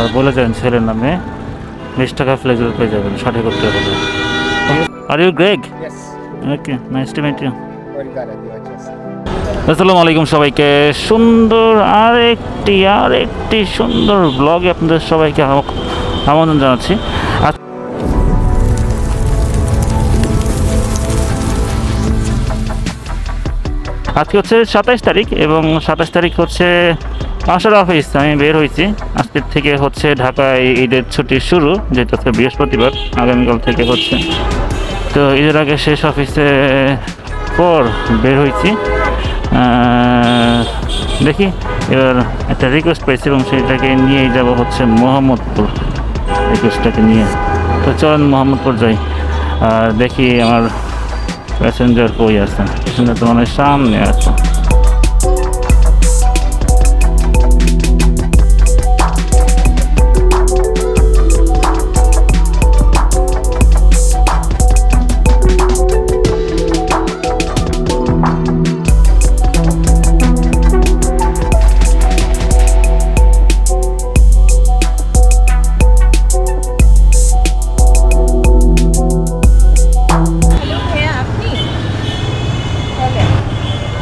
আর বলে যান ছেলের নামে 20 টাকা ফ্লেক্সিবল পেয়ে যাবেন সঠিক উত্তর বলে। Are you Greg? Yes. Okay, nice to meet you. Obrigado, Diógenes. আসসালামু আলাইকুম সবাইকে। সুন্দর আরেকটি সুন্দর ব্লগে আপনাদের সবাইকে আমন্ত্রণ জানাচ্ছি। আজকে হচ্ছে 27 তারিখ এবং 27 তারিখ হচ্ছে আসার অফিস। আমি বের হয়েছি আজকের থেকে হচ্ছে ঢাকায় ঈদের ছুটি শুরু, যেটা হচ্ছে বৃহস্পতিবার, আগামীকাল থেকে হচ্ছে। তো ঈদের আগে শেষ অফিসে পর বের হয়েছি। দেখি এবার একটা রিকোয়েস্ট পেয়েছি এবং সেটাকে নিয়েই যাব হচ্ছে মোহাম্মদপুর, রিকোয়েস্টটাকে নিয়ে। তো চলেন মোহাম্মদপুর যাই আর দেখি আমার প্যাসেঞ্জার কই আছে। প্যাসেঞ্জার তো মানে সামনে আছে।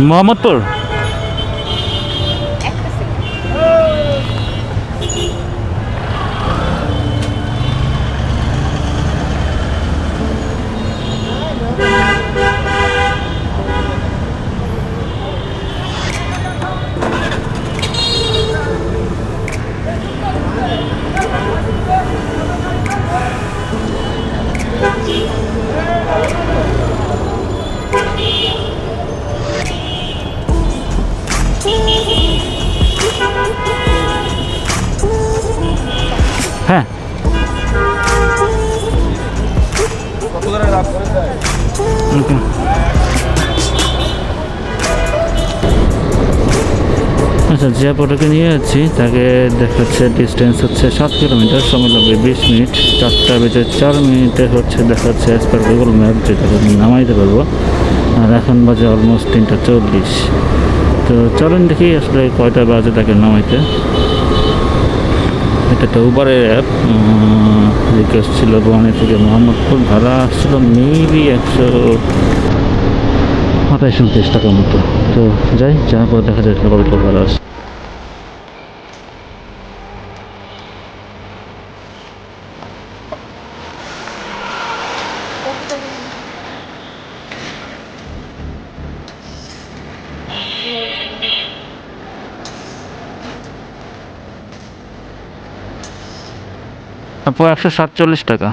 মোহাম্মদপুর হ্যাঁ। ওকে, আচ্ছা, যে অটোকে নিয়ে যাচ্ছি তাকে দেখাচ্ছে ডিস্টেন্স হচ্ছে 7 কিলোমিটার, সময় লাগবে 20 মিনিট। 4:04 হচ্ছে দেখাচ্ছে অ্যাজ পার গুগল ম্যাপ, যেটাকে আমি নামাইতে পারবো। আর এখন বাজে অলমোস্ট 3:40। তো চলেন দেখি আসলে কয়টা বাজে তাকে নামাইতে। এটা একটা উবারের অ্যাপ। রিকোয়েস্ট ছিল বনানী থেকে মোহাম্মদপুর, ভাড়া আসছিল মেবি 128-29 টাকার মতো। তো যাই, যাওয়ার পর দেখা যায় কত ভাড়া আসে। আপু 147 টাকা।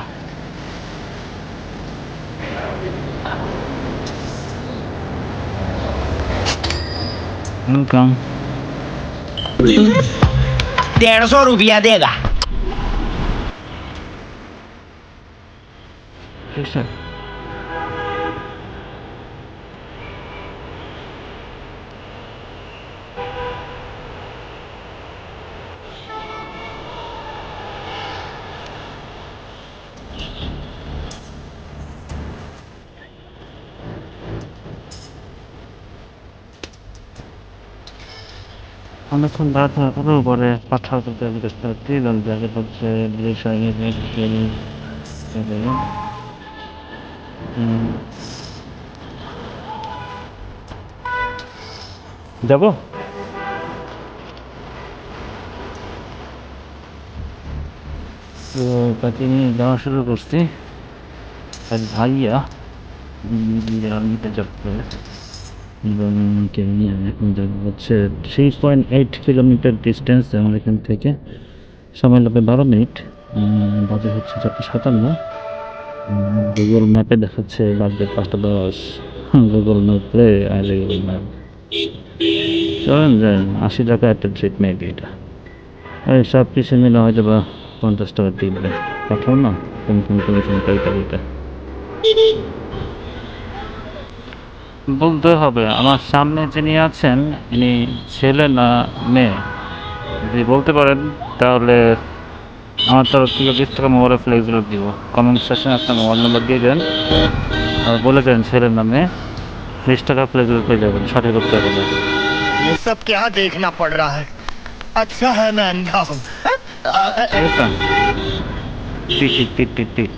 वेलकम। 150 रुपया देगा। ठीक है। অনেকক্ষণ দাঁড় থাকার পরেও পরে পাঠাও করতে আমি দেখতে পাচ্ছি জায়গা হচ্ছে যাবো। তো তাকে নিয়ে যাওয়া শুরু করছি। আর ভাইয়া নিতে যাচ্ছে এবং নিয়ে এখন যাবো হচ্ছে 3.8 কিলোমিটার ডিস্টেন্স আমার এখান থেকে। সময় লাগবে 12 মিনিট। বাজে হচ্ছে 4:57। গুগল ম্যাপে দেখাচ্ছে লাগবে 5:10। গুগল ম্যাপে আর গুগল ম্যাপ চলেন যাই। 80 টাকা একটা ট্রিপ মেবি এটা। এই সব কিছু মিলে হয়তো বা 50 টাকা টিপবে। পাঠাও না কমিশন কাইটা বলতে হবে। আমার সামনে যিনি আছেন ইনি ছেলে না মেয়ে, যদি বলতে পারেন তাহলে আমার তরফ থেকে 20 টাকা মোবাইলে ফ্লেক্সিবল দিব। কমেন্ট সেকশনে আপনার মোবাইল নাম্বার দিয়ে দেন আর বলে দেন ছেলের নামে 20 টাকা ফ্লেক্সিবল পেয়ে যাবেন সঠিক উত্তর বলে। ये सब क्या देखना पड़ रहा है। अच्छा है मैं अंधा हूँ। ঠিক আছে টিট টিট টিট টিট টিট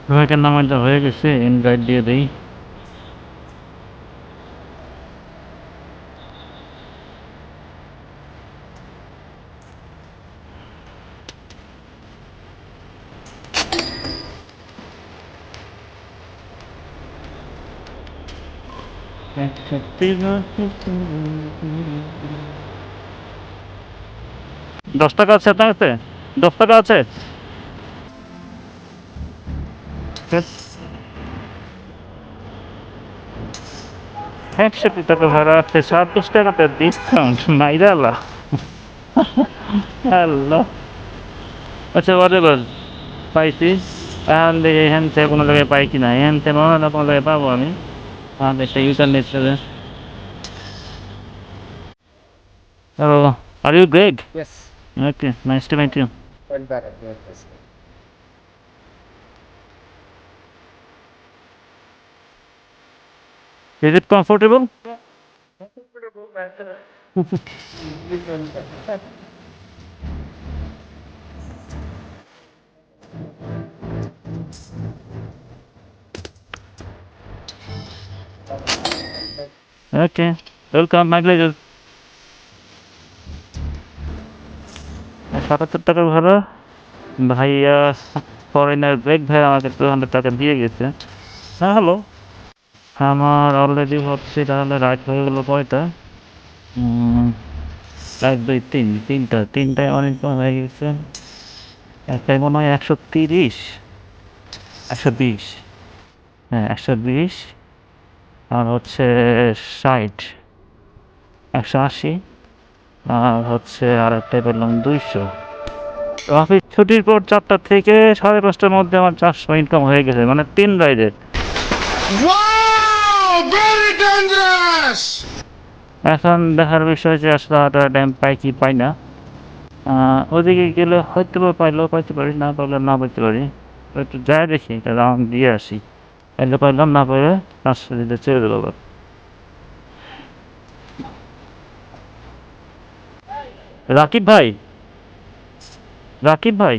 সবাইকার নামাইটা হয়ে গেছে ইনভাইট দিয়ে দিই $10 আছে আপনার কাছে $10 আছে $61 ভাড়া আছে $10 ডিসকাউন্ট মাইরালা আল্লাহ আচ্ছা whatever পাইছি এখন দেখি এখান থেকে কোনো জায়গায় পাই কিনা এখান থেকে মনে হয় না কোনো জায়গায় পাবো আমি আমাদের একটা ইউটার নিচ্ছে hello are you Greg Yes, okay nice to meet you went back at the office. is it comfortable okay welcome my pleasure $77 ভাড়া ভাইয়া ফরেনার ব্রেক ভাই আমাকে $200 দিয়ে গেছে হ্যাঁ হ্যালো আমার অলরেডি হচ্ছে তাহলে রাইট হয়ে গেলো কয়টা 1 2 3 তিনটায় অনেক হয়ে গেছে একটাই মনে হয় 130 120 হ্যাঁ 120 আর হচ্ছে 60 180 আর হচ্ছে আর একটাই পেলাম 200 অফিস ছুটির পর 4টা থেকে 5:30টার মধ্যে আমার 400 ইনকাম হয়ে গেছে মানে 3 রাইডের Wow! Very dangerous! এখন দেখার বিষয় যে আসলে হাজার ড্যাম পাই কি পাই না ওদিকে গেলে হয়তো বা পাইলেও পাইতে পারি না পাইলে না পাইতে পারি একটু যাই দেখি একটা রাউন্ড দিয়ে আসি পাইলে পাইলাম না পাইলে 500 দিতে ছেড়ে দেবো আবার। রাকিব ভাই রাকিব ভাই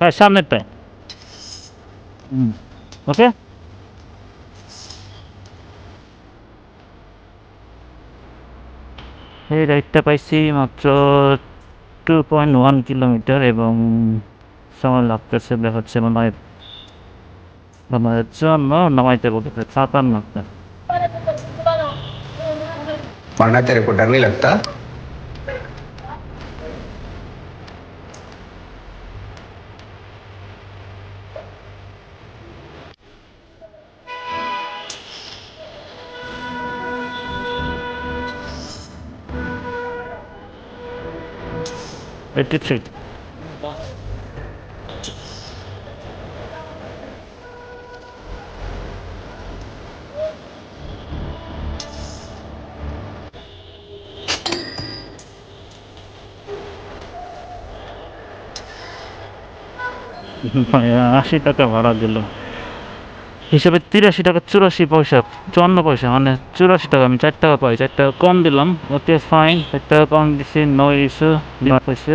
ভাই সামনেরটায় ওকে এই রাইডটা পাইছি মাত্র 2.1 কিলোমিটার এবং সময় লাগতেছে দেখাচ্ছে মনে হয় আমার জন্য নামাইতে বলতেছে 57 वरना तेरे को डर नहीं लगता 83 $80 ভাড়া দিল হিসাবে $83 84 পয়সা 54 পয়সা মানে $84 আমি 4 টাকা পাই 4 টাকা কম দিলাম ওকে ফাইন 4 টাকা কম দিছি নো ইস্যু পয়সা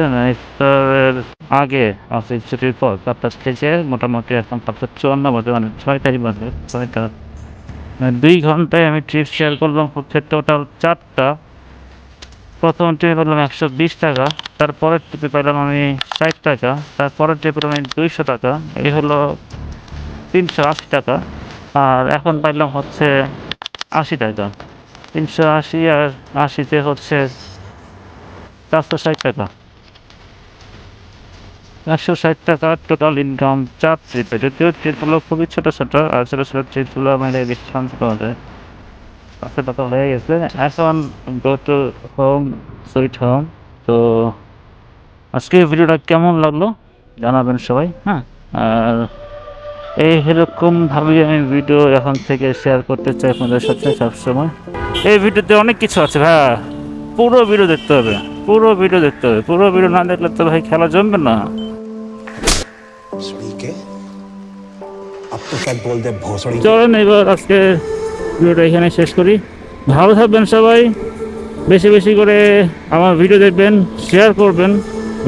আগে অফিস ছুটির পর 4টা থেকে মোটামুটি এখন 554 বাজে মানে 6টাই বাজে 6টা 2 ঘন্টায় আমি ট্রিপ শেয়ার করলাম হচ্ছে টোটাল 4টা প্রথম ট্রিপে পেলাম $120 তারপরের ট্রিপে পেলাম আমি 60 টাকা তারপরের ট্রিপে পেলাম আমি 200 টাকা এই হলো $380 আর এখন পাইলাম হচ্ছে 80 টাকা 380 আর 80-তে হচ্ছে 460 টাকা 160 টাকা টোটাল ইনকাম 4 ট্রিপে যদিও ট্রিপগুলো খুবই ছোট ছোট আর ছোট ছোট ট্রিপগুলো মানে ডিসকাউন্ট পাওয়া যায় 500 টাকা হয়ে গেছে এখন go to home sweet home তো আজকে ভিডিওটা কেমন লাগলো জানাবেন সবাই, হ্যাঁ। আর এরকমভাবে আমি ভিডিও এখন থেকে শেয়ার করতে চাই আপনাদের সাথে সবসময়। এই ভিডিওতে অনেক কিছু আছে ভাই, পুরো ভিডিও দেখতে হবে, পুরো ভিডিও দেখতে হবে, পুরো ভিডিও না দেখলে তো ভাই খেলা জমবে না। अब तो क्या बोल दे भोसड़ी। চলেন এবার আজকে ভিডিওটা এখানে শেষ করি। ভালো থাকবেন সবাই, বেশি বেশি করে আমার ভিডিও দেখবেন, শেয়ার করবেন,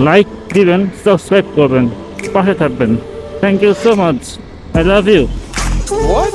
লাইক দিবেন, সাবস্ক্রাইব করবেন, পাশে থাকবেন। Thank you so much, I love you. What?